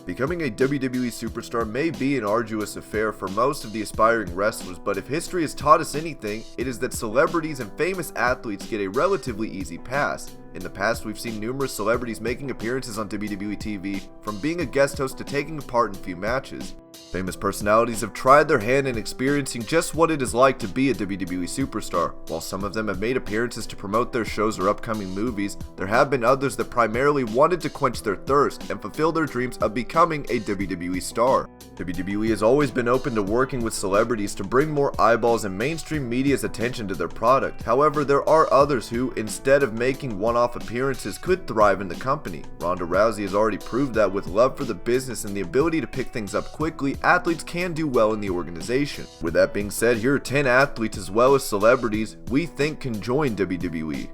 Becoming a WWE superstar may be an arduous affair for most of the aspiring wrestlers, but if history has taught us anything, it is that celebrities and famous athletes get a relatively easy pass. In the past, we've seen numerous celebrities making appearances on WWE TV, from being a guest host to taking part in few matches. Famous personalities have tried their hand in experiencing just what it is like to be a WWE superstar. While some of them have made appearances to promote their shows or upcoming movies, there have been others that primarily wanted to quench their thirst and fulfill their dreams of becoming a WWE star. WWE has always been open to working with celebrities to bring more eyeballs and mainstream media's attention to their product. However, there are others who, instead of making one-off appearances, could thrive in the company. Ronda Rousey has already proved that with love for the business and the ability to pick things up quickly, athletes can do well in the organization. With that being said, here are 10 athletes as well as celebrities we think can join WWE.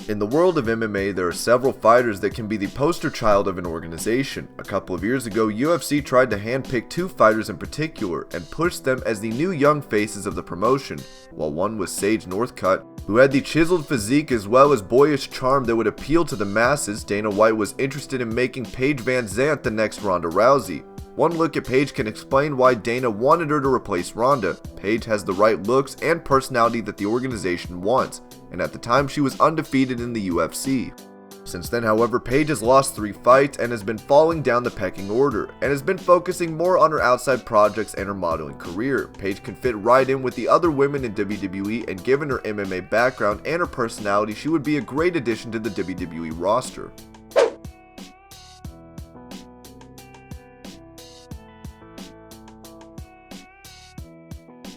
In the world of MMA, there are several fighters that can be the poster child of an organization. A couple of years ago, UFC tried to handpick 2 fighters in particular and push them as the new young faces of the promotion. While one was Sage Northcutt, who had the chiseled physique as well as boyish charm that would appeal to the masses, Dana White was interested in making Paige VanZant the next Ronda Rousey. One look at Paige can explain why Dana wanted her to replace Ronda. Paige has the right looks and personality that the organization wants, and at the time she was undefeated in the UFC. Since then, however, Paige has lost 3 fights and has been falling down the pecking order, and has been focusing more on her outside projects and her modeling career. Paige can fit right in with the other women in WWE, and given her MMA background and her personality, she would be a great addition to the WWE roster.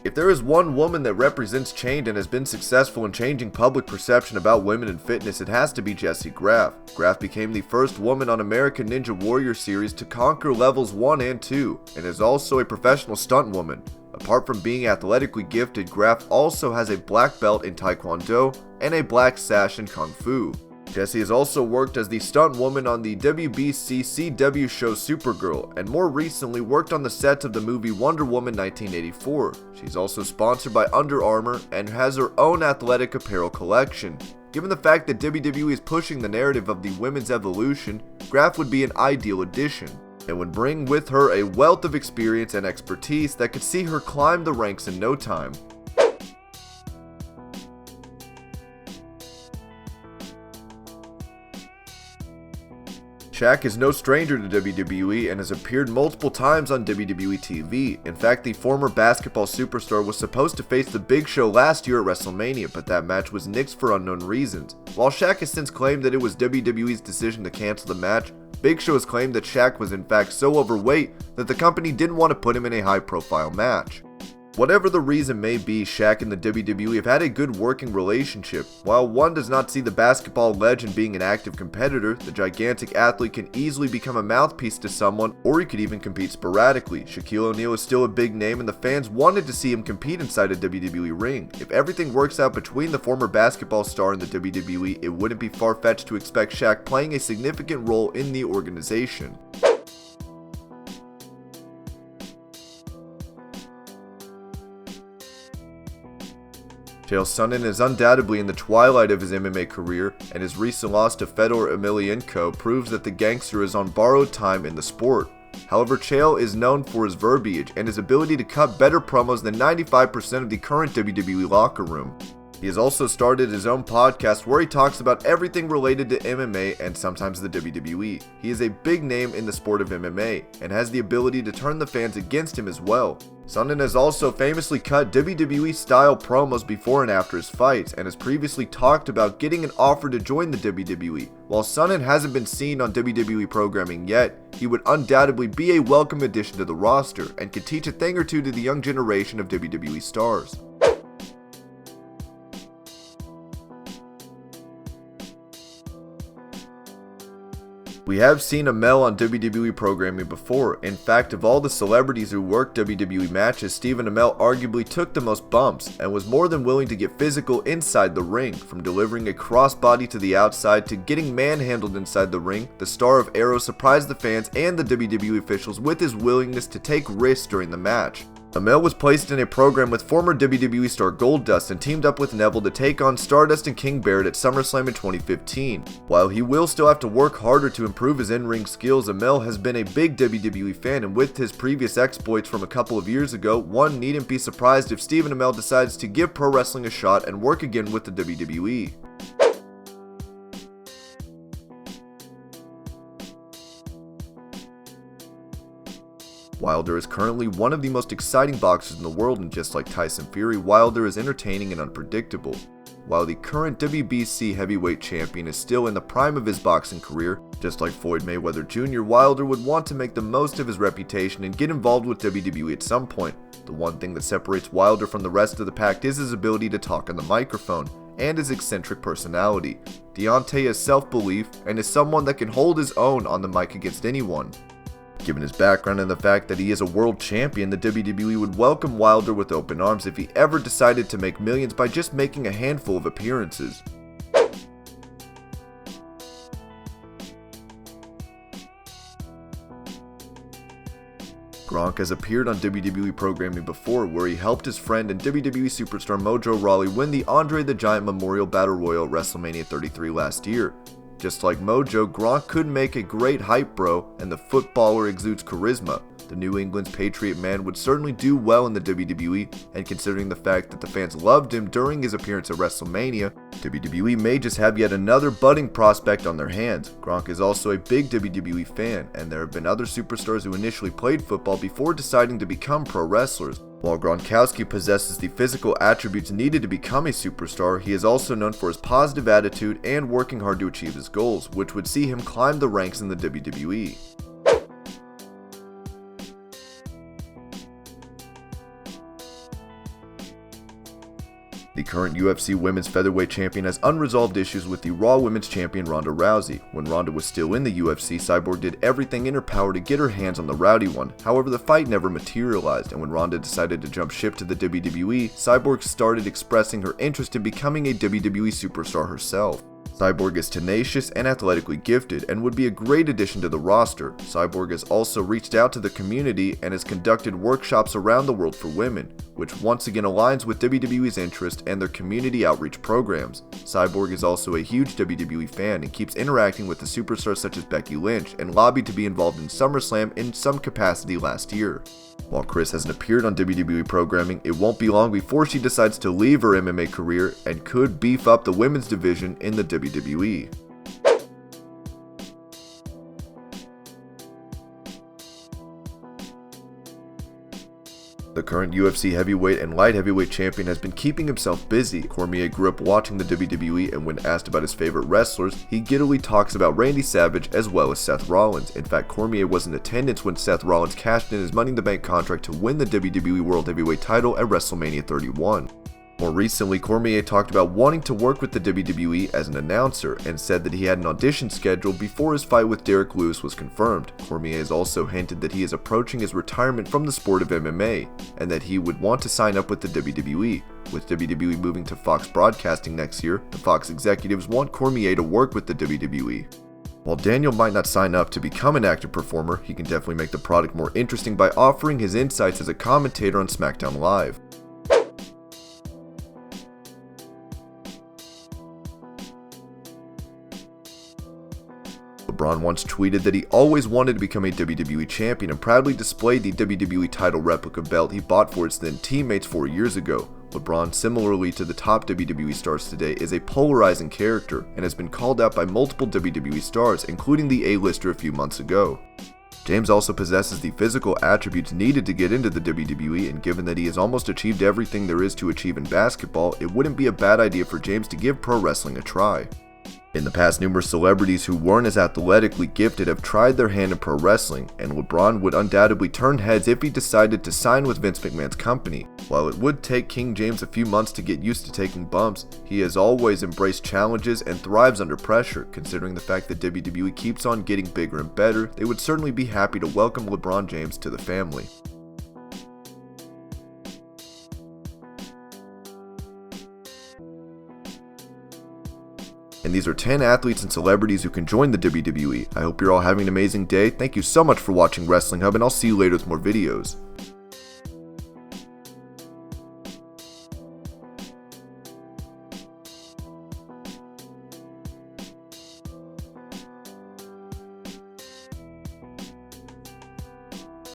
If there is one woman that represents change and has been successful in changing public perception about women in fitness, it has to be Jessie Graff. Graff became the first woman on American Ninja Warrior series to conquer levels 1 and 2, and is also a professional stunt woman. Apart from being athletically gifted, Graff also has a black belt in Taekwondo and a black sash in Kung Fu. Jessie has also worked as the stunt woman on the WBC CW show Supergirl, and more recently worked on the sets of the movie Wonder Woman 1984. She's also sponsored by Under Armour and has her own athletic apparel collection. Given the fact that WWE is pushing the narrative of the women's evolution, Graff would be an ideal addition, and would bring with her a wealth of experience and expertise that could see her climb the ranks in no time. Shaq is no stranger to WWE and has appeared multiple times on WWE TV. In fact, the former basketball superstar was supposed to face The Big Show last year at WrestleMania, but that match was nixed for unknown reasons. While Shaq has since claimed that it was WWE's decision to cancel the match, Big Show has claimed that Shaq was in fact so overweight that the company didn't want to put him in a high-profile match. Whatever the reason may be, Shaq and the WWE have had a good working relationship. While one does not see the basketball legend being an active competitor, the gigantic athlete can easily become a mouthpiece to someone, or he could even compete sporadically. Shaquille O'Neal is still a big name, and the fans wanted to see him compete inside a WWE ring. If everything works out between the former basketball star and the WWE, it wouldn't be far-fetched to expect Shaq playing a significant role in the organization. Chael Sonnen is undoubtedly in the twilight of his MMA career, and his recent loss to Fedor Emelianenko proves that the gangster is on borrowed time in the sport. However, Chael is known for his verbiage and his ability to cut better promos than 95% of the current WWE locker room. He has also started his own podcast where he talks about everything related to MMA and sometimes the WWE. He is a big name in the sport of MMA and has the ability to turn the fans against him as well. Sonnen has also famously cut WWE-style promos before and after his fights, and has previously talked about getting an offer to join the WWE. While Sonnen hasn't been seen on WWE programming yet, he would undoubtedly be a welcome addition to the roster, and could teach a thing or two to the young generation of WWE stars. We have seen Amell on WWE programming before. In fact, of all the celebrities who worked WWE matches, Stephen Amell arguably took the most bumps and was more than willing to get physical inside the ring. From delivering a crossbody to the outside to getting manhandled inside the ring, the star of Arrow surprised the fans and the WWE officials with his willingness to take risks during the match. Amell was placed in a program with former WWE star Goldust and teamed up with Neville to take on Stardust and King Barrett at SummerSlam in 2015. While he will still have to work harder to improve his in-ring skills, Amell has been a big WWE fan, and with his previous exploits from a couple of years ago, one needn't be surprised if Stephen Amell decides to give pro wrestling a shot and work again with the WWE. Wilder is currently one of the most exciting boxers in the world, and just like Tyson Fury, Wilder is entertaining and unpredictable. While the current WBC heavyweight champion is still in the prime of his boxing career, just like Floyd Mayweather Jr., Wilder would want to make the most of his reputation and get involved with WWE at some point. The one thing that separates Wilder from the rest of the pack is his ability to talk on the microphone, and his eccentric personality. Deontay has self-belief and is someone that can hold his own on the mic against anyone. Given his background and the fact that he is a world champion, the WWE would welcome Wilder with open arms if he ever decided to make millions by just making a handful of appearances. Gronk has appeared on WWE programming before, where he helped his friend and WWE superstar Mojo Rawley win the Andre the Giant Memorial Battle Royal at WrestleMania 33 last year. Just like Mojo, Gronk could make a great hype bro, and the footballer exudes charisma. The New England's Patriot man would certainly do well in the WWE, and considering the fact that the fans loved him during his appearance at WrestleMania, WWE may just have yet another budding prospect on their hands. Gronk is also a big WWE fan, and there have been other superstars who initially played football before deciding to become pro wrestlers. While Gronkowski possesses the physical attributes needed to become a superstar, he is also known for his positive attitude and working hard to achieve his goals, which would see him climb the ranks in the WWE. The current UFC Women's Featherweight Champion has unresolved issues with the Raw Women's Champion Ronda Rousey. When Ronda was still in the UFC, Cyborg did everything in her power to get her hands on the Rowdy one. However, the fight never materialized, and when Ronda decided to jump ship to the WWE, Cyborg started expressing her interest in becoming a WWE superstar herself. Cyborg is tenacious and athletically gifted and would be a great addition to the roster. Cyborg has also reached out to the community and has conducted workshops around the world for women, which once again aligns with WWE's interest and their community outreach programs. Cyborg is also a huge WWE fan and keeps interacting with the superstars such as Becky Lynch, and lobbied to be involved in SummerSlam in some capacity last year. While Chris hasn't appeared on WWE programming, it won't be long before she decides to leave her MMA career and could beef up the women's division in the WWE. The current UFC heavyweight and light heavyweight champion has been keeping himself busy. Cormier grew up watching the WWE, and when asked about his favorite wrestlers, he giddily talks about Randy Savage as well as Seth Rollins. In fact, Cormier was in attendance when Seth Rollins cashed in his Money in the Bank contract to win the WWE World Heavyweight title at WrestleMania 31. More recently, Cormier talked about wanting to work with the WWE as an announcer and said that he had an audition scheduled before his fight with Derek Lewis was confirmed. Cormier has also hinted that he is approaching his retirement from the sport of MMA and that he would want to sign up with the WWE. With WWE moving to Fox Broadcasting next year, the Fox executives want Cormier to work with the WWE. While Daniel might not sign up to become an active performer, he can definitely make the product more interesting by offering his insights as a commentator on SmackDown Live. LeBron once tweeted that he always wanted to become a WWE champion and proudly displayed the WWE title replica belt he bought for his then teammates 4 years ago. LeBron, similarly to the top WWE stars today, is a polarizing character and has been called out by multiple WWE stars, including the A-lister a few months ago. James also possesses the physical attributes needed to get into the WWE, and given that he has almost achieved everything there is to achieve in basketball, it wouldn't be a bad idea for James to give pro wrestling a try. In the past, numerous celebrities who weren't as athletically gifted have tried their hand in pro wrestling, and LeBron would undoubtedly turn heads if he decided to sign with Vince McMahon's company. While it would take King James a few months to get used to taking bumps, he has always embraced challenges and thrives under pressure. Considering the fact that WWE keeps on getting bigger and better, they would certainly be happy to welcome LeBron James to the family. And these are 10 athletes and celebrities who can join the WWE. I hope you're all having an amazing day. Thank you so much for watching Wrestling Hub, and I'll see you later with more videos.